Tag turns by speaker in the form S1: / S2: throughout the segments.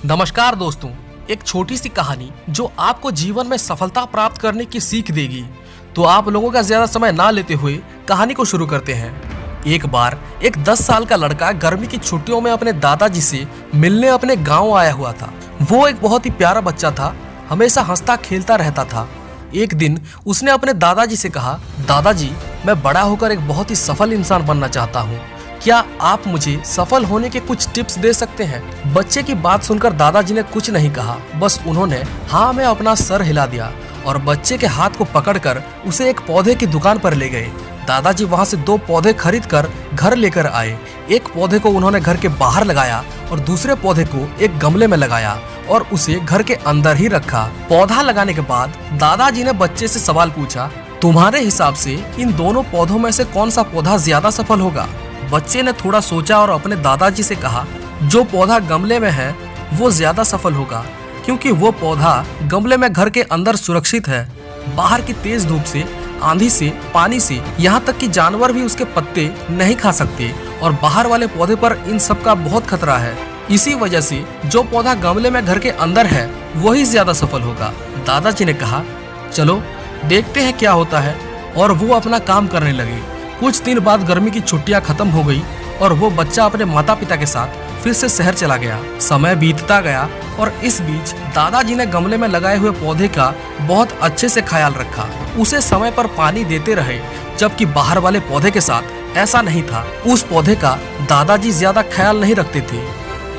S1: नमस्कार दोस्तों, एक छोटी सी कहानी जो आपको जीवन में सफलता प्राप्त करने की सीख देगी। तो आप लोगों का ज्यादा समय ना लेते हुए कहानी को शुरू करते हैं। एक बार एक 10 साल का लड़का गर्मी की छुट्टियों में अपने दादाजी से मिलने अपने गांव आया हुआ था। वो एक बहुत ही प्यारा बच्चा था, हमेशा हंसता खेलता रहता था। एक दिन उसने अपने दादाजी से कहा, दादाजी, मैं बड़ा होकर एक बहुत ही सफल इंसान बनना चाहता हूँ। क्या आप मुझे सफल होने के कुछ टिप्स दे सकते हैं? बच्चे की बात सुनकर दादाजी ने कुछ नहीं कहा, बस उन्होंने हाँ में अपना सर हिला दिया और बच्चे के हाथ को पकड़कर उसे एक पौधे की दुकान पर ले गए। दादाजी वहां से 2 पौधे खरीद कर घर लेकर आए। एक पौधे को उन्होंने घर के बाहर लगाया और दूसरे पौधे को एक गमले में लगाया और उसे घर के अंदर ही रखा। पौधा लगाने के बाद दादाजी ने बच्चे से सवाल पूछा, तुम्हारे हिसाब से इन दोनों पौधों में से कौन सा पौधा ज्यादा सफल होगा? बच्चे ने थोड़ा सोचा और अपने दादाजी से कहा, जो पौधा गमले में है वो ज्यादा सफल होगा, क्योंकि वो पौधा गमले में घर के अंदर सुरक्षित है। बाहर की तेज धूप से, आंधी से, पानी से, यहाँ तक कि जानवर भी उसके पत्ते नहीं खा सकते और बाहर वाले पौधे पर इन सब का बहुत खतरा है। इसी वजह से जो पौधा गमले में घर के अंदर है वही ज्यादा सफल होगा। दादाजी ने कहा, चलो देखते हैं क्या होता है, और वो अपना काम करने लगे। कुछ दिन बाद गर्मी की छुट्टियां खत्म हो गई और वो बच्चा अपने माता पिता के साथ फिर से शहर चला गया। समय बीतता गया और इस बीच दादाजी ने गमले में लगाए हुए पौधे का बहुत अच्छे से ख्याल रखा। उसे समय पर पानी देते रहे, जबकि बाहर वाले पौधे के साथ ऐसा नहीं था। उस पौधे का दादाजी ज्यादा ख्याल नहीं रखते थे।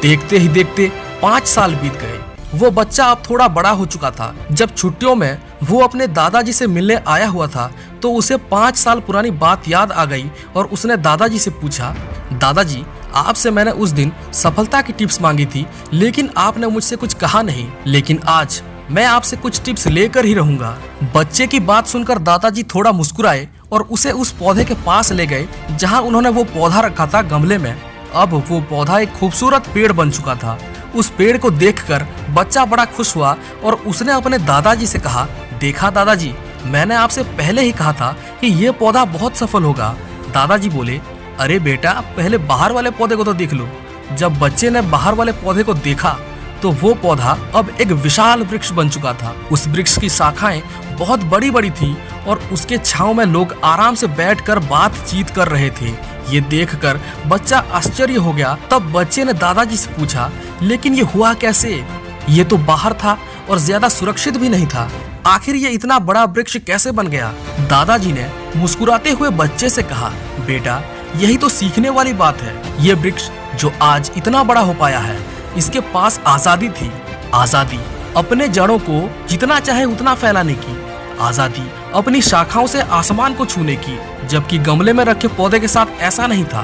S1: देखते ही देखते 5 साल बीत गए। वो बच्चा अब थोड़ा बड़ा हो चुका था। जब छुट्टियों में वो अपने दादाजी से मिलने आया हुआ था तो उसे 5 साल पुरानी बात याद आ गई और उसने दादाजी से पूछा, दादाजी, आपसे मैंने उस दिन सफलता की टिप्स मांगी थी, लेकिन आपने मुझसे कुछ कहा नहीं। लेकिन आज मैं आपसे कुछ टिप्स लेकर ही रहूंगा। बच्चे की बात सुनकर दादाजी थोड़ा मुस्कुराए और उसे उस पौधे के पास ले गए जहां उन्होंने वो पौधा रखा था गमले में। अब वो पौधा एक खूबसूरत पेड़ बन चुका था। उस पेड़ को देखकर बच्चा बड़ा खुश हुआ और उसने अपने दादाजी से कहा, देखा दादाजी, मैंने आपसे पहले ही कहा था कि ये पौधा बहुत सफल होगा। दादाजी बोले, अरे बेटा, पहले बाहर वाले पौधे को तो देख लो। जब बच्चे ने बाहर वाले पौधे को देखा तो वो पौधा अब एक विशाल वृक्ष बन चुका था। उस वृक्ष की शाखाएं बहुत बड़ी बड़ी थी और उसके छांव में लोग आराम से बैठकर बातचीत कर रहे थे। ये देखकर बच्चा आश्चर्य हो गया। तब बच्चे ने दादाजी से पूछा, लेकिन ये हुआ कैसे? ये तो बाहर था और ज्यादा सुरक्षित भी नहीं था। आखिर ये इतना बड़ा वृक्ष कैसे बन गया? दादाजी ने मुस्कुराते हुए बच्चे से कहा, बेटा, यही तो सीखने वाली बात है। ये वृक्ष जो आज इतना बड़ा हो पाया है, इसके पास आजादी थी। आजादी अपने जड़ों को जितना चाहे उतना फैलाने की, आजादी अपनी शाखाओं से आसमान को छूने की। जबकि गमले में रखे पौधे के साथ ऐसा नहीं था,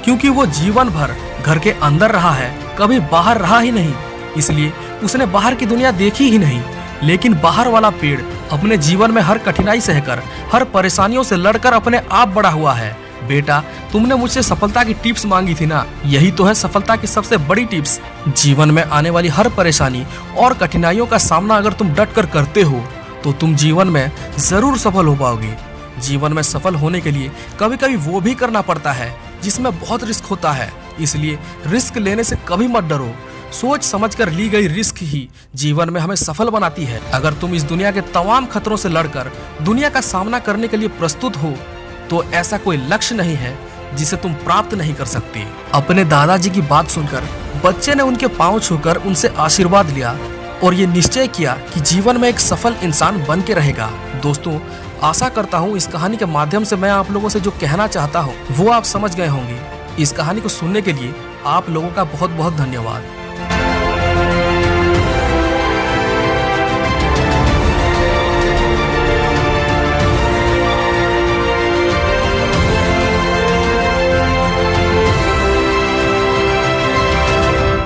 S1: क्योंकि वो जीवन भर घर के अंदर रहा है, कभी बाहर रहा ही नहीं। इसलिए उसने बाहर की दुनिया देखी ही नहीं। लेकिन बाहर वाला पेड़ अपने जीवन में हर कठिनाई सहकर, हर परेशानियों से लड़कर अपने आप बड़ा हुआ है। बेटा, तुमने मुझसे सफलता की टिप्स मांगी थी ना, यही तो है सफलता की सबसे बड़ी टिप्स। जीवन में आने वाली हर परेशानी और कठिनाइयों का सामना अगर तुम डट कर करते हो तो तुम जीवन में जरूर सफल हो पाओगे। जीवन में सफल होने के लिए कभी कभी वो भी करना पड़ता है जिसमें बहुत रिस्क होता है, इसलिए रिस्क लेने से कभी मत डरो। सोच समझकर ली गई रिस्क ही जीवन में हमें सफल बनाती है। अगर तुम इस दुनिया के तमाम खतरों से लड़कर दुनिया का सामना करने के लिए प्रस्तुत हो तो ऐसा कोई लक्ष्य नहीं है जिसे तुम प्राप्त नहीं कर सकते। अपने दादाजी की बात सुनकर बच्चे ने उनके पांव छूकर उनसे आशीर्वाद लिया और ये निश्चय किया कि जीवन में एक सफल इंसान बन के रहेगा। दोस्तों, आशा करता हूँ इस कहानी के माध्यम से मैं आप लोगों से जो कहना चाहता हूँ वो आप समझ गए होंगे। इस कहानी को सुनने के लिए आप लोगों का बहुत बहुत धन्यवाद।